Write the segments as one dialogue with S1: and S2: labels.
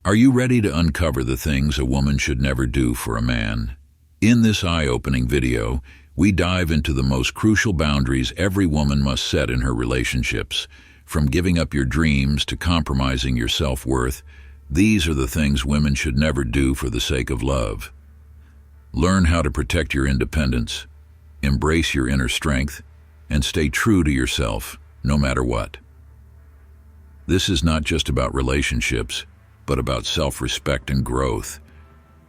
S1: Are you ready to uncover the things a woman should never do for a man? In this eye-opening video, we dive into the most crucial boundaries every woman must set in her relationships. From giving up your dreams to compromising your self-worth, these are the things women should never do for the sake of love. Learn how to protect your independence, embrace your inner strength, and stay true to yourself, no matter what. This is not just about relationships, but about self-respect and growth.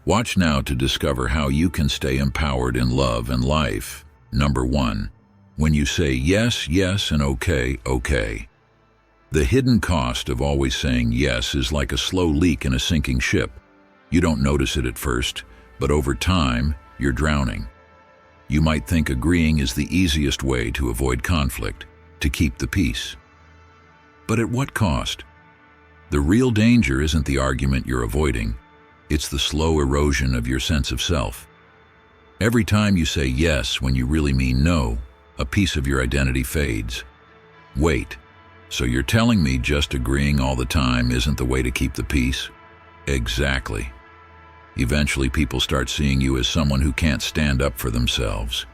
S1: Watch now to discover how you can stay empowered in love and life. Number 1. When you say yes, yes, and okay, okay. The hidden cost of always saying yes is like a slow leak in a sinking ship. You don't notice it at first, but over time, you're drowning. You might think agreeing is the easiest way to avoid conflict, to keep the peace. But at what cost? The real danger isn't the argument you're avoiding, it's the slow erosion of your sense of self. Every time you say yes when you really mean no, a piece of your identity fades. Wait, so you're telling me just agreeing all the time isn't the way to keep the peace? Exactly. Eventually, people start seeing you as someone who can't stand up for themselves.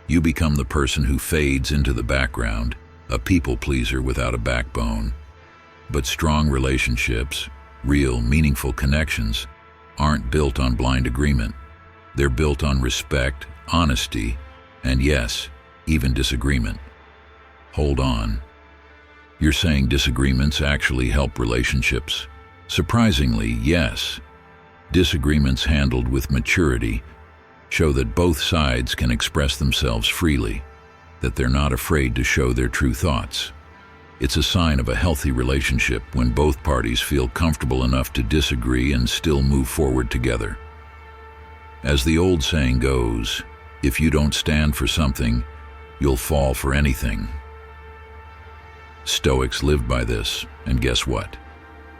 S1: You become the person who fades into the background, a people pleaser without a backbone. But strong relationships, real, meaningful connections, aren't built on blind agreement. They're built on respect, honesty, and yes, even disagreement. Hold on. You're saying disagreements actually help relationships? Surprisingly, yes. Disagreements handled with maturity show that both sides can express themselves freely, that they're not afraid to show their true thoughts. It's a sign of a healthy relationship when both parties feel comfortable enough to disagree and still move forward together. As the old saying goes, if you don't stand for something, you'll fall for anything. Stoics lived by this, and guess what?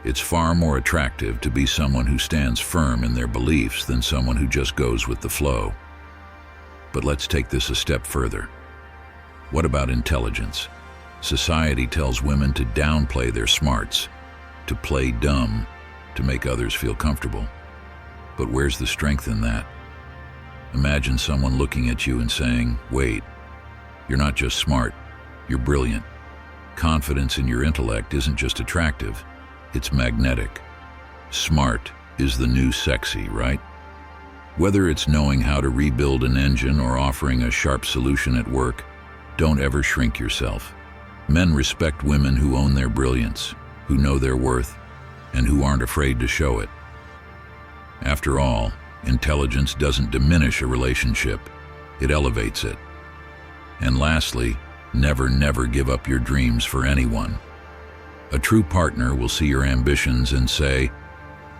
S1: It's far more attractive to be someone who stands firm in their beliefs than someone who just goes with the flow. But let's take this a step further. What about intelligence? Society tells women to downplay their smarts, to play dumb, to make others feel comfortable. But where's the strength in that? Imagine someone looking at you and saying, wait, you're not just smart, you're brilliant. Confidence in your intellect isn't just attractive, it's magnetic. Smart is the new sexy, right? Whether it's knowing how to rebuild an engine or offering a sharp solution at work, don't ever shrink yourself. Men respect women who own their brilliance, who know their worth, and who aren't afraid to show it. After all, intelligence doesn't diminish a relationship, it elevates it. And lastly, never give up your dreams for anyone. A true partner will see your ambitions and say,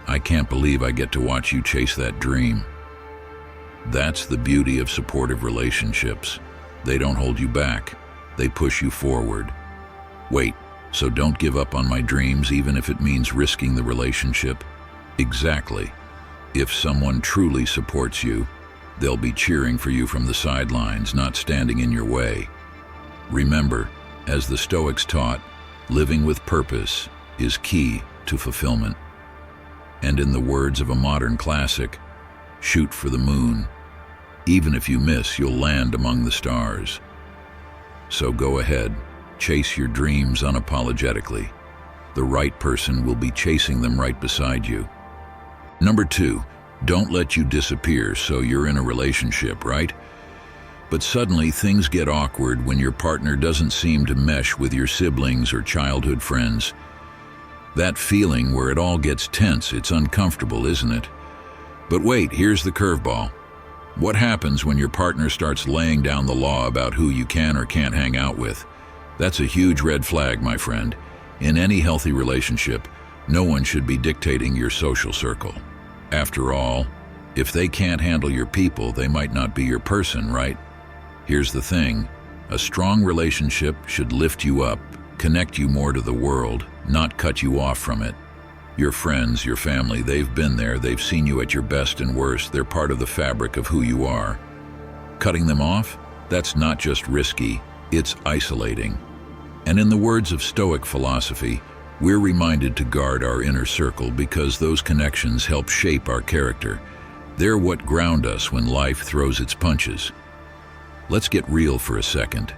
S1: I can't believe I get to watch you chase that dream. That's the beauty of supportive relationships. They don't hold you back. They push you forward. Wait, so don't give up on my dreams even if it means risking the relationship? Exactly. If someone truly supports you, they'll be cheering for you from the sidelines, not standing in your way. Remember, as the Stoics taught, living with purpose is key to fulfillment. And in the words of a modern classic, shoot for the moon. Even if you miss, you'll land among the stars. So go ahead, chase your dreams unapologetically. The right person will be chasing them right beside you. Number 2, don't let you disappear. So you're in a relationship, right? But suddenly things get awkward when your partner doesn't seem to mesh with your siblings or childhood friends. That feeling where it all gets tense, it's uncomfortable, isn't it? But wait, here's the curveball. What happens when your partner starts laying down the law about who you can or can't hang out with? That's a huge red flag, my friend. In any healthy relationship, no one should be dictating your social circle. After all, if they can't handle your people, they might not be your person, right? Here's the thing, a strong relationship should lift you up, connect you more to the world, not cut you off from it. Your friends, your family, they've been there, they've seen you at your best and worst, they're part of the fabric of who you are. Cutting them off? That's not just risky, it's isolating. And in the words of Stoic philosophy, We're reminded to guard our inner circle because those connections help shape our character. They're what ground us when life throws its punches. Let's get real for a second.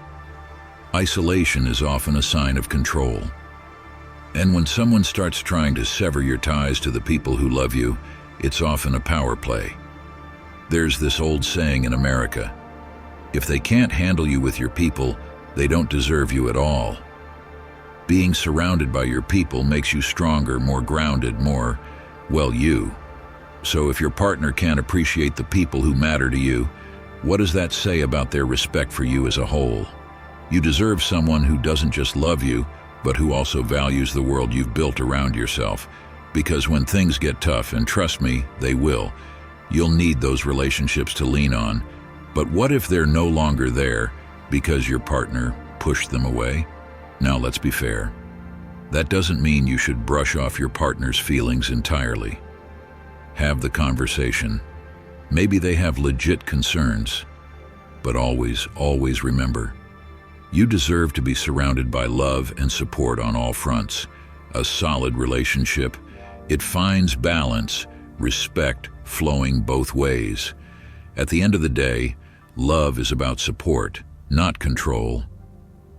S1: Isolation is often a sign of control. And when someone starts trying to sever your ties to the people who love you, it's often a power play. There's this old saying in America, if they can't handle you with your people, they don't deserve you at all. Being surrounded by your people makes you stronger, more grounded, more, well, you. So if your partner can't appreciate the people who matter to you, what does that say about their respect for you as a whole? You deserve someone who doesn't just love you, but who also values the world you've built around yourself. Because when things get tough, and trust me, they will, you'll need those relationships to lean on. But what if they're no longer there because your partner pushed them away? Now let's be fair. That doesn't mean you should brush off your partner's feelings entirely. Have the conversation. Maybe they have legit concerns. But always remember, you deserve to be surrounded by love and support on all fronts. A solid relationship, it finds balance, respect flowing both ways. At the end of the day, love is about support, not control.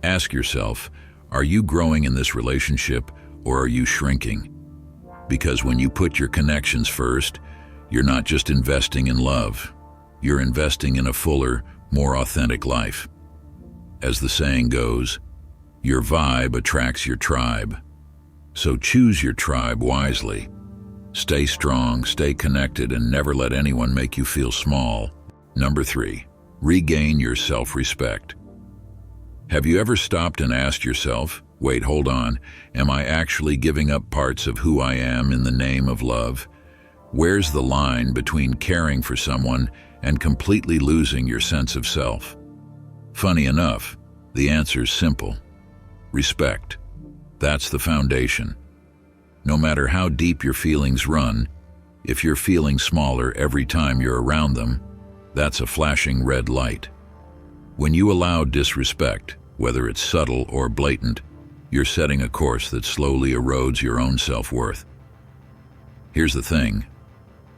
S1: Ask yourself, are you growing in this relationship or are you shrinking? Because when you put your connections first, you're not just investing in love, you're investing in a fuller, more authentic life. As the saying goes, your vibe attracts your tribe. So choose your tribe wisely. Stay strong, stay connected, and never let anyone make you feel small. Number 3, regain your self-respect. Have you ever stopped and asked yourself, wait, hold on, am I actually giving up parts of who I am in the name of love? Where's the line between caring for someone and completely losing your sense of self? Funny enough, the answer's simple. Respect. That's the foundation. No matter how deep your feelings run, if you're feeling smaller every time you're around them, that's a flashing red light. When you allow disrespect, whether it's subtle or blatant, you're setting a course that slowly erodes your own self-worth. Here's the thing.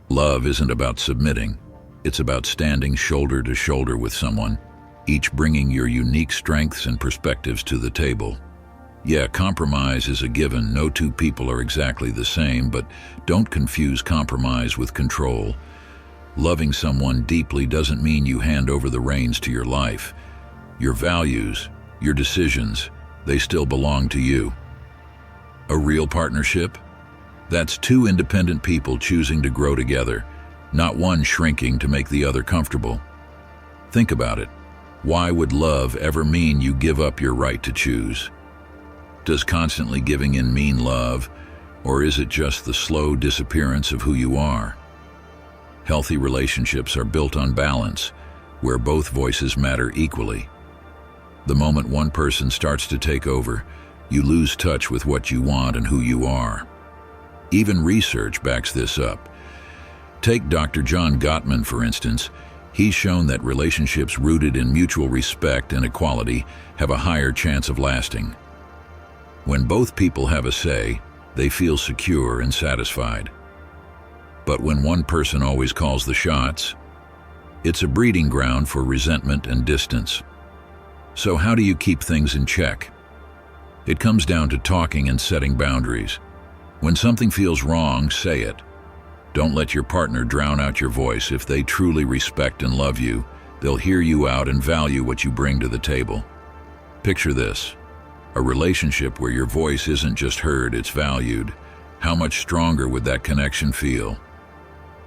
S1: Love isn't about submitting. It's about standing shoulder to shoulder with someone, each bringing your unique strengths and perspectives to the table. Yeah, compromise is a given. No two people are exactly the same, but don't confuse compromise with control. Loving someone deeply doesn't mean you hand over the reins to your life. Your values, your decisions, they still belong to you. A real partnership? That's two independent people choosing to grow together, not one shrinking to make the other comfortable. Think about it. Why would love ever mean you give up your right to choose? Does constantly giving in mean love, or is it just the slow disappearance of who you are? Healthy relationships are built on balance, where both voices matter equally. The moment one person starts to take over, you lose touch with what you want and who you are. Even research backs this up. Take Dr. John Gottman, for instance. He's shown that relationships rooted in mutual respect and equality have a higher chance of lasting. When both people have a say, they feel secure and satisfied. But when one person always calls the shots, it's a breeding ground for resentment and distance. So how do you keep things in check? It comes down to talking and setting boundaries. When something feels wrong, say it. Don't let your partner drown out your voice. If they truly respect and love you, they'll hear you out and value what you bring to the table. Picture this. A relationship where your voice isn't just heard, it's valued. How much stronger would that connection feel?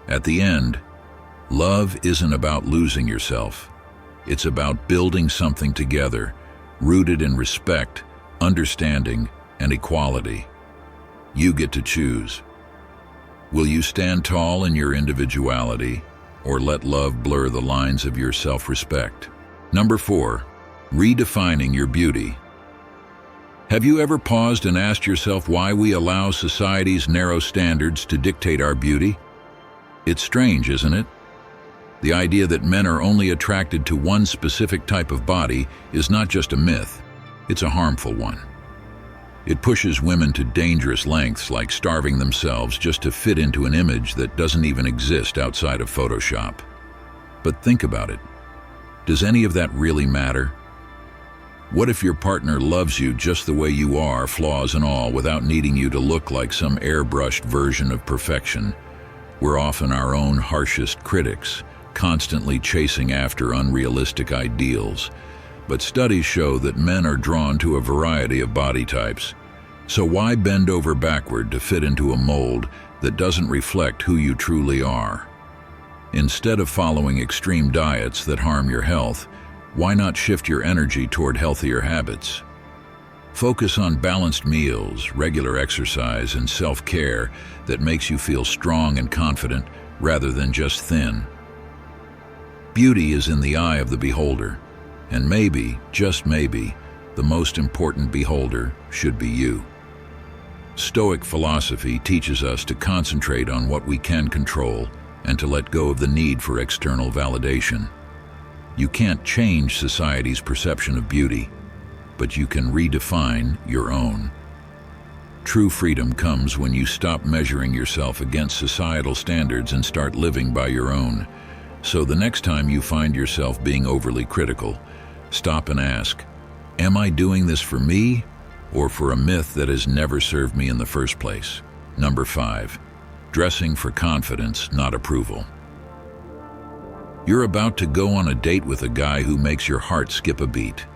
S1: At the end, love isn't about losing yourself. It's about building something together, rooted in respect, understanding, and equality. You get to choose. Will you stand tall in your individuality, or let love blur the lines of your self-respect? Number 4, redefining your beauty. Have you ever paused and asked yourself why we allow society's narrow standards to dictate our beauty? It's strange, isn't it? The idea that men are only attracted to one specific type of body is not just a myth, it's a harmful one. It pushes women to dangerous lengths like starving themselves just to fit into an image that doesn't even exist outside of Photoshop. But think about it. Does any of that really matter? What if your partner loves you just the way you are, flaws and all, without needing you to look like some airbrushed version of perfection? We're often our own harshest critics, constantly chasing after unrealistic ideals. But studies show that men are drawn to a variety of body types. So why bend over backward to fit into a mold that doesn't reflect who you truly are? Instead of following extreme diets that harm your health, why not shift your energy toward healthier habits? Focus on balanced meals, regular exercise, and self-care that makes you feel strong and confident rather than just thin. Beauty is in the eye of the beholder, and maybe, just maybe, the most important beholder should be you. Stoic philosophy teaches us to concentrate on what we can control and to let go of the need for external validation. You can't change society's perception of beauty, but you can redefine your own. True freedom comes when you stop measuring yourself against societal standards and start living by your own. So the next time you find yourself being overly critical, stop and ask, am I doing this for me or for a myth that has never served me in the first place? Number 5, dressing for confidence, not approval. You're about to go on a date with a guy who makes your heart skip a beat.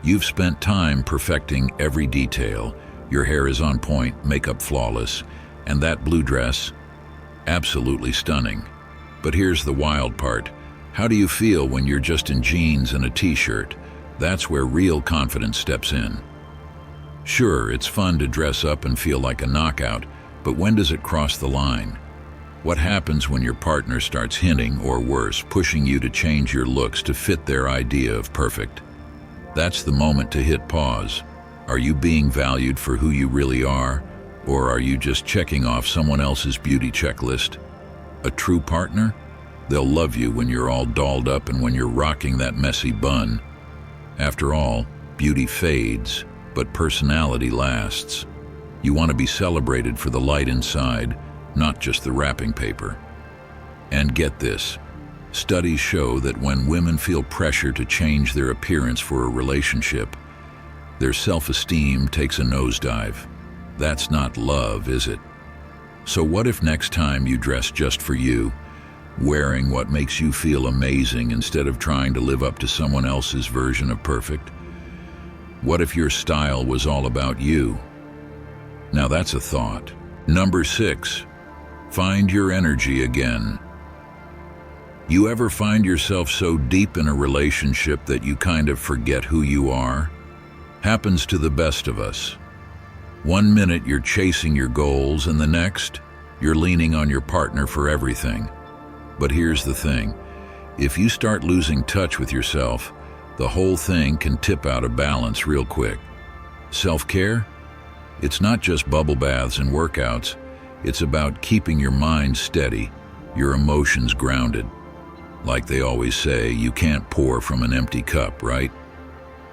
S1: You've spent time perfecting every detail. Your hair is on point, makeup flawless, and that blue dress, absolutely stunning. But here's the wild part. How do you feel when you're just in jeans and a t-shirt? That's where real confidence steps in. Sure, it's fun to dress up and feel like a knockout, but when does it cross the line? What happens when your partner starts hinting, or worse, pushing you to change your looks to fit their idea of perfect? That's the moment to hit pause. Are you being valued for who you really are, or are you just checking off someone else's beauty checklist? A true partner? They'll love you when you're all dolled up and when you're rocking that messy bun. After all, beauty fades, but personality lasts. You want to be celebrated for the light inside, not just the wrapping paper. And get this, studies show that when women feel pressure to change their appearance for a relationship, their self-esteem takes a nosedive. That's not love, is it? So what if next time you dress just for you, wearing what makes you feel amazing instead of trying to live up to someone else's version of perfect? What if your style was all about you? Now that's a thought. Number 6, find your energy again. You ever find yourself so deep in a relationship that you kind of forget who you are? Happens to the best of us. One minute you're chasing your goals and the next, you're leaning on your partner for everything. But here's the thing, if you start losing touch with yourself, the whole thing can tip out of balance real quick. Self-care? It's not just bubble baths and workouts. It's about keeping your mind steady, your emotions grounded. Like they always say, you can't pour from an empty cup, right?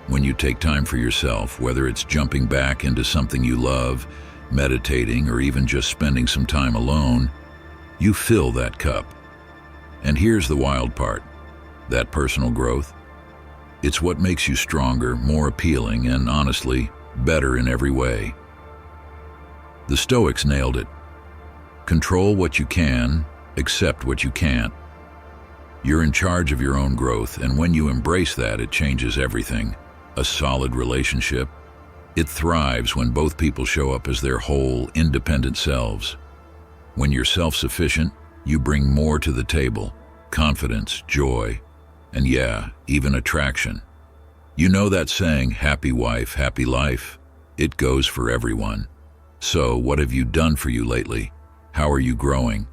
S1: When you take time for yourself, whether it's jumping back into something you love, meditating, or even just spending some time alone, you fill that cup. And here's the wild part, that personal growth. It's what makes you stronger, more appealing, and honestly, better in every way. The Stoics nailed it. Control what you can, accept what you can't. You're in charge of your own growth, and when you embrace that, it changes everything. A solid relationship, it thrives when both people show up as their whole, independent selves. When you're self-sufficient, you bring more to the table, confidence, joy, and yeah, even attraction. You know that saying, happy wife, happy life? It goes for everyone. So, what have you done for you lately? How are you growing?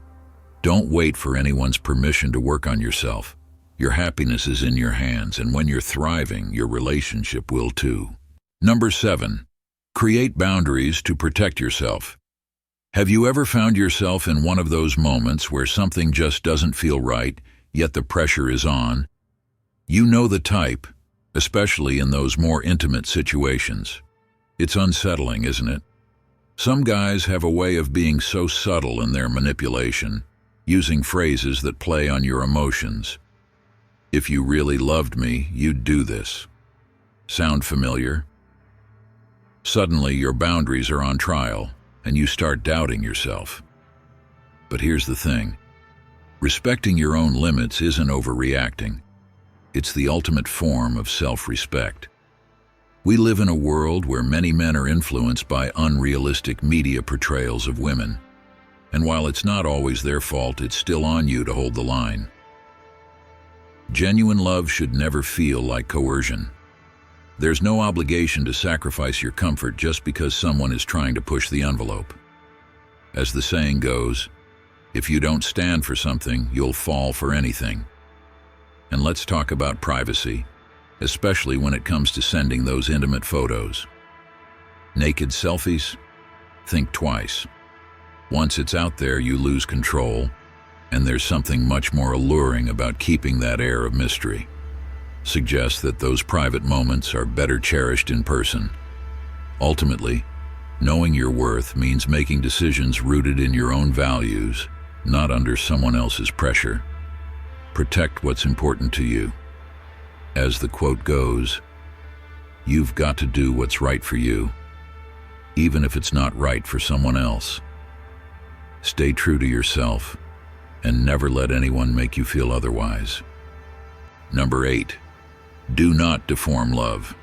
S1: Don't wait for anyone's permission to work on yourself. Your happiness is in your hands, and when you're thriving, your relationship will too. Number 7, create boundaries to protect yourself. Have you ever found yourself in one of those moments where something just doesn't feel right, yet the pressure is on? You know the type, especially in those more intimate situations. It's unsettling, isn't it? Some guys have a way of being so subtle in their manipulation, using phrases that play on your emotions. If you really loved me, you'd do this. Sound familiar? Suddenly, your boundaries are on trial, and you start doubting yourself. But here's the thing. Respecting your own limits isn't overreacting. It's the ultimate form of self-respect. We live in a world where many men are influenced by unrealistic media portrayals of women. And while it's not always their fault, it's still on you to hold the line. Genuine love should never feel like coercion. There's no obligation to sacrifice your comfort just because someone is trying to push the envelope. As the saying goes, if you don't stand for something, you'll fall for anything. And let's talk about privacy, especially when it comes to sending those intimate photos. Naked selfies? Think twice. Once it's out there, you lose control, and there's something much more alluring about keeping that air of mystery. Suggests that those private moments are better cherished in person. Ultimately, knowing your worth means making decisions rooted in your own values, not under someone else's pressure. Protect what's important to you. As the quote goes, you've got to do what's right for you, even if it's not right for someone else. Stay true to yourself, and never let anyone make you feel otherwise. Number 8. Do not deform love.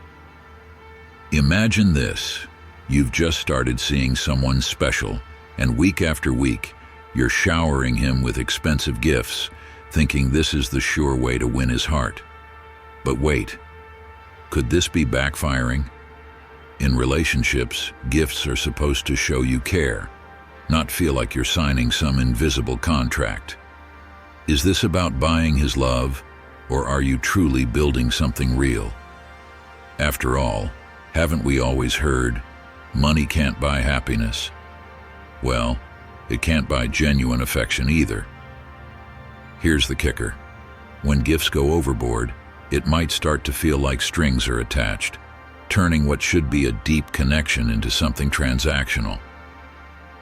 S1: Imagine this. You've just started seeing someone special, and week after week, you're showering him with expensive gifts, thinking this is the sure way to win his heart. But wait, could this be backfiring? In relationships, gifts are supposed to show you care, not feel like you're signing some invisible contract. Is this about buying his love, or are you truly building something real? After all, haven't we always heard, money can't buy happiness? Well, it can't buy genuine affection either. Here's the kicker. When gifts go overboard, it might start to feel like strings are attached, turning what should be a deep connection into something transactional.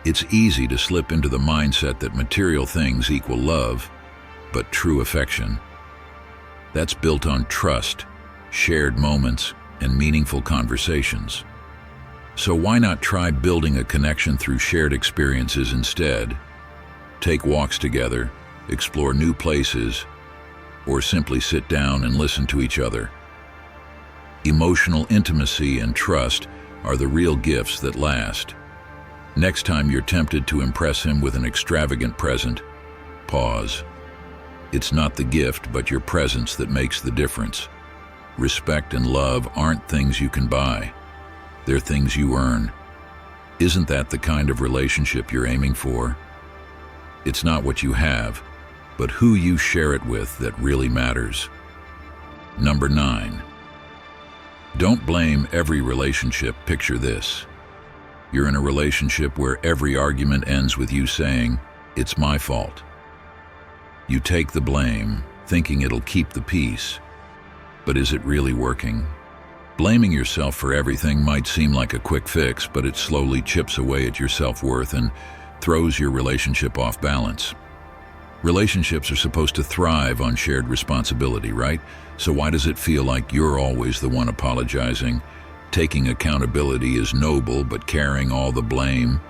S1: It's easy to slip into the mindset that material things equal love, but true affection, that's built on trust, shared moments, and meaningful conversations. So why not try building a connection through shared experiences instead? Take walks together, explore new places, or simply sit down and listen to each other. Emotional intimacy and trust are the real gifts that last. Next time you're tempted to impress him with an extravagant present, pause. It's not the gift, but your presence that makes the difference. Respect and love aren't things you can buy. They're things you earn. Isn't that the kind of relationship you're aiming for? It's not what you have, but who you share it with that really matters. Number 9. Don't blame every relationship. Picture this. You're in a relationship where every argument ends with you saying, "It's my fault." You take the blame, thinking it'll keep the peace. But is it really working? Blaming yourself for everything might seem like a quick fix, but it slowly chips away at your self-worth and throws your relationship off balance. Relationships are supposed to thrive on shared responsibility, right? So why does it feel like you're always the one apologizing? Taking accountability is noble, but carrying all the blame,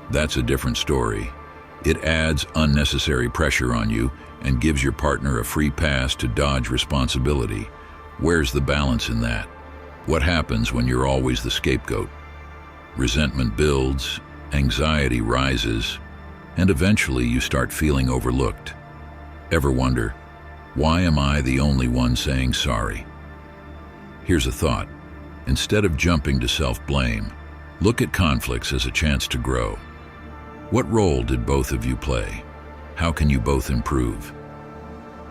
S1: that's a different story. It adds unnecessary pressure on you and gives your partner a free pass to dodge responsibility. Where's the balance in that? What happens when you're always the scapegoat? Resentment builds, anxiety rises, and eventually you start feeling overlooked. Ever wonder, why am I the only one saying sorry? Here's a thought. Instead of jumping to self-blame, look at conflicts as a chance to grow. What role did both of you play? How can you both improve?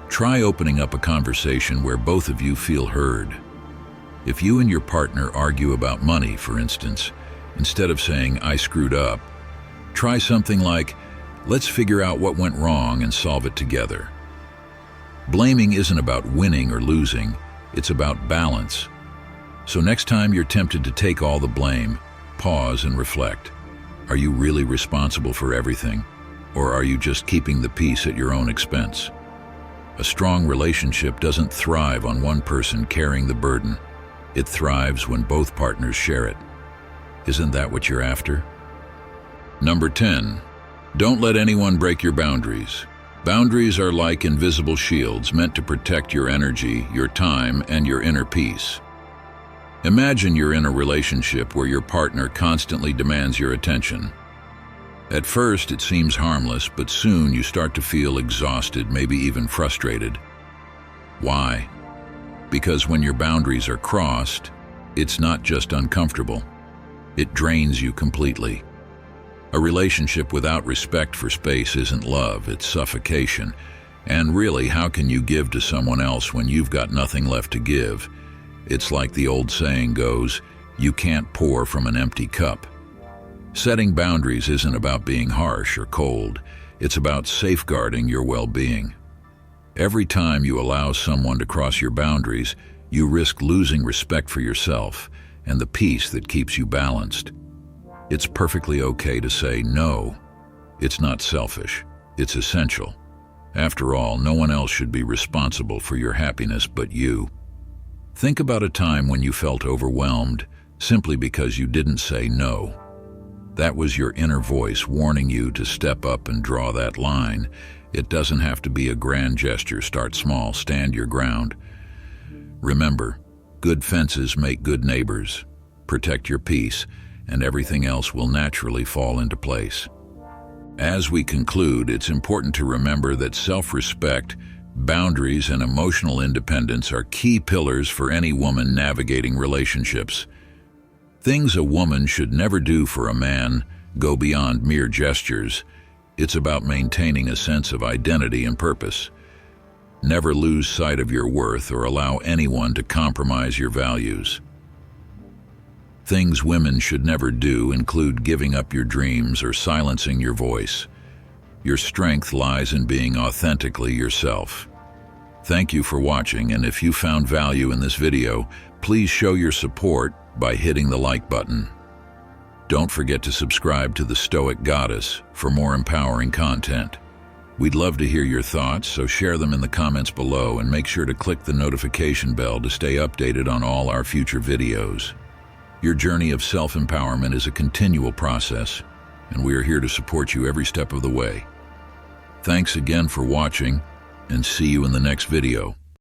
S1: Try opening up a conversation where both of you feel heard. If you and your partner argue about money, for instance, instead of saying, "I screwed up," try something like, "Let's figure out what went wrong and solve it together." Blaming isn't about winning or losing, it's about balance. So next time you're tempted to take all the blame, pause and reflect. Are you really responsible for everything? Or are you just keeping the peace at your own expense? A strong relationship doesn't thrive on one person carrying the burden. It thrives when both partners share it. Isn't that what you're after? Number 10. Don't let anyone break your boundaries. Boundaries are like invisible shields meant to protect your energy, your time, and your inner peace. Imagine you're in a relationship where your partner constantly demands your attention. At first, it seems harmless, but soon you start to feel exhausted, maybe even frustrated. Why? Because when your boundaries are crossed, it's not just uncomfortable. It drains you completely. A relationship without respect for space isn't love, it's suffocation. And really, how can you give to someone else when you've got nothing left to give? It's like the old saying goes, you can't pour from an empty cup. Setting boundaries isn't about being harsh or cold. It's about safeguarding your well-being. Every time you allow someone to cross your boundaries, you risk losing respect for yourself and the peace that keeps you balanced. It's perfectly okay to say no. It's not selfish. It's essential. After all, no one else should be responsible for your happiness but you. Think about a time when you felt overwhelmed simply because you didn't say no. That was your inner voice warning you to step up and draw that line. It doesn't have to be a grand gesture. Start small, stand your ground. Remember, good fences make good neighbors. Protect your peace, and everything else will naturally fall into place. As we conclude, it's important to remember that self-respect, boundaries, and emotional independence are key pillars for any woman navigating relationships. Things a woman should never do for a man go beyond mere gestures. It's about maintaining a sense of identity and purpose. Never lose sight of your worth or allow anyone to compromise your values. Things women should never do include giving up your dreams or silencing your voice. Your strength lies in being authentically yourself. Thank you for watching, and if you found value in this video, please show your support by hitting the like button. Don't forget to subscribe to the Stoic Goddess for more empowering content. We'd love to hear your thoughts, so share them in the comments below and make sure to click the notification bell to stay updated on all our future videos. Your journey of self-empowerment is a continual process, and we are here to support you every step of the way. Thanks again for watching, and see you in the next video.